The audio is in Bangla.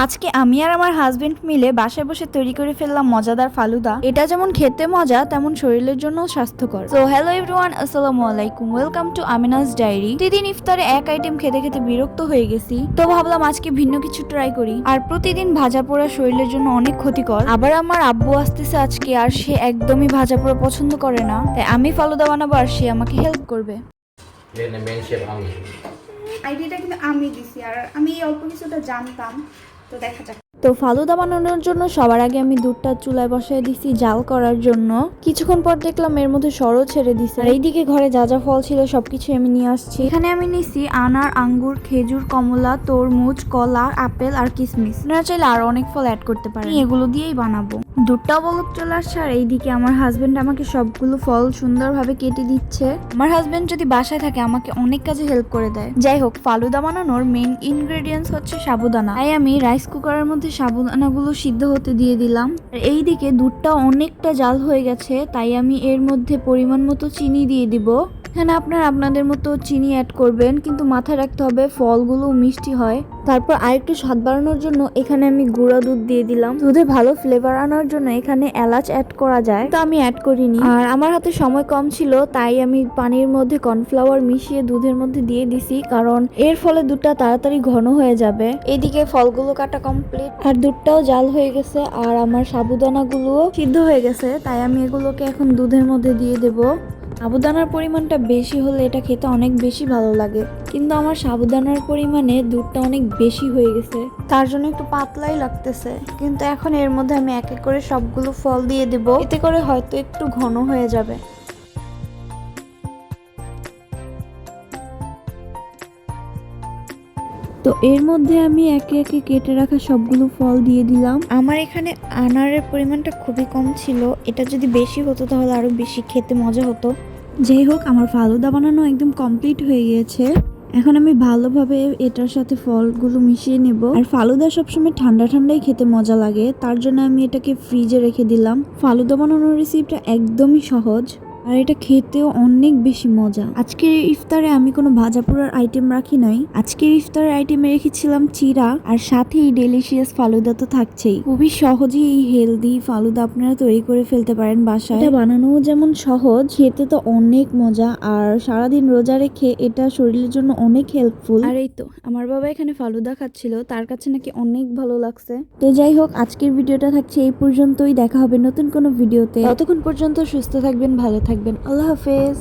আজকে আমি আর আমার হাজবেন্ড মিলে বাসায় বসে তৈরি করে ফেললাম মজাদার ফালুদা। এটা যেমন খেতে মজা তেমন শরীরের জন্য স্বাস্থ্যকর। সো হ্যালো এভরিওয়ান, আসসালামু আলাইকুম, ওয়েলকাম টু আমিনাস ডায়েরি। প্রতিদিন ইফতারে এক আইটেম খেতে খেতে বিরক্ত হয়ে গেছি, তো ভাবলাম আজকে ভিন্ন কিছু ট্রাই করি। আর প্রতিদিন ভাজা পোড়া শরীরের জন্য অনেক ক্ষতিকর। আবার আমার আব্বু আসতেছে আজকে, আর সে একদমই ভাজা পোড়া পছন্দ করে না, তাই আমি ফালুদা বানাবো আর সে আমাকে হেল্প করবে। আইডিয়াটা কিন্তু আমি দিছি, আর আমি এই অল্প কিছুটা জানতাম, তো দেখা যাক। তো ফালুদা বানানোর জন্য সবার আগে আমি দুধটা চুলায় বসায় দিছি জাল করার জন্য। কিছুক্ষণ পর দেখলাম এর মধ্যে সরও ছেড়ে দিছে। আর এইদিকে ঘরে যা যা ফল ছিল সবকিছু আমি নিয়ে আসছি। এখানে আমি নিছি আনার, আঙ্গুর, খেজুর, কমলা, তরমুজ, কলা, আপেল আর কিশমিশ। আপনারা চাইলে আরো অনেক ফল অ্যাড করতে পারেন, এগুলো দিয়েই বানাবো। দুধটাও বলক চলে আসছে, আর এইদিকে আমার হাজবেন্ড আমাকে সবগুলো ফল সুন্দরভাবে কেটে দিচ্ছে। আমার হাজবেন্ড যদি বাসায় থাকে আমাকে অনেক কাজে হেল্প করে দেয়। যাই হোক, ফালুদা বানানোর মেইন ইনগ্রেডিয়েন্টস হচ্ছে সাবুদানা, তাই আমি রাইস কুকারের মধ্যে সাবুদানাগুলো সিদ্ধ হতে দিয়ে দিলাম। আর এইদিকে দুধটা অনেকটা জাল হয়ে গেছে, তাই আমি এর মধ্যে পরিমাণ মতো চিনি দিয়ে দিব। এখানে আপনারা আপনাদের মতো চিনি অ্যাড করবেন, কিন্তু মাথায় রাখতে হবে ফলগুলো মিষ্টি হয়। তারপর আরেকটু স্বাদ বাড়ানোর জন্য এখানে আমি গুঁড়া দুধ দিয়ে দিলাম। দুধে ভালো ফ্লেভার আনার জন্য এখানে এলাচ অ্যাড করা যায়, তো আমি অ্যাড করিনি। আর আমার হাতে সময় কম ছিল, তাই আমি পানির মধ্যে কর্নফ্লাওয়ার মিশিয়ে দুধের মধ্যে দিয়ে দিছি, কারণ এর ফলে দুধটা তাড়াতাড়ি ঘন হয়ে যাবে। এদিকে ফলগুলো কাটা কমপ্লিট, আর দুধটাও জাল হয়ে গেছে, আর আমার সাবুদানাগুলোও সিদ্ধ হয়ে গেছে, তাই আমি এগুলোকে এখন দুধের মধ্যে দিয়ে দেবো। সাবুদানার পরিমাণটা বেশি হলে এটা খেতে অনেক বেশি ভালো লাগে, কিন্তু আমার সাবুদানার পরিমাণে দুধটা অনেক বেশি হয়ে গেছে, তার জন্য একটু পাতলাই লাগতেছে। কিন্তু এখন এর মধ্যে আমি এক এক করে সবগুলো ফল দিয়ে দেব, এতে করে হয়তো একটু ঘন হয়ে যাবে। তো এর মধ্যে আমি একে একে কেটে রাখা সবগুলো ফল দিয়ে দিলাম। আমার এখানে আনারের পরিমাণটা খুবই কম ছিল, এটা যদি বেশি হতো তাহলে আরো বেশি খেতে মজা হতো। যাই হোক, আমার ফালুদা বানানো একদম কমপ্লিট হয়ে গিয়েছে। এখন আমি ভালোভাবে এটার সাথে ফলগুলো মিশিয়ে নেব। আর ফালুদা সবসময় ঠান্ডা ঠান্ডাই খেতে মজা লাগে, তার জন্য আমি এটাকে ফ্রিজে রেখে দিলাম। ফালুদা বানানোর রেসিপিটা একদমই সহজ, আর এটা খেতেও অনেক বেশি মজা। আজকের ইফতারে আমি কোনো ভাজা পোড়ার আইটেম রাখি নাই। আজকের ইফতারের আইটেমে রেখেছিলাম চিড়া, আর সাথে এই ডেলিশিয়াস ফালুদা তো থাকছেই। খুবই সহজেই এই হেলদি ফালুদা আপনারা তৈরি করে ফেলতে পারেন বাসায়। এটা বানানো যেমন সহজ, খেতে তো অনেক মজা, আর সারাদিন রোজা রেখে এটা শরীরের জন্য অনেক হেল্পফুল। আর এই তো আমার বাবা এখানে ফালুদা খাচ্ছিল, তার কাছে নাকি অনেক ভালো লাগছে। তো যাই হোক, আজকের ভিডিওটা থাকছে এই পর্যন্তই। দেখা হবে নতুন কোনো ভিডিওতে। ততক্ষণ পর্যন্ত সুস্থ থাকবেন, ভালো থাকবেন। আল্লাহ হাফেজ।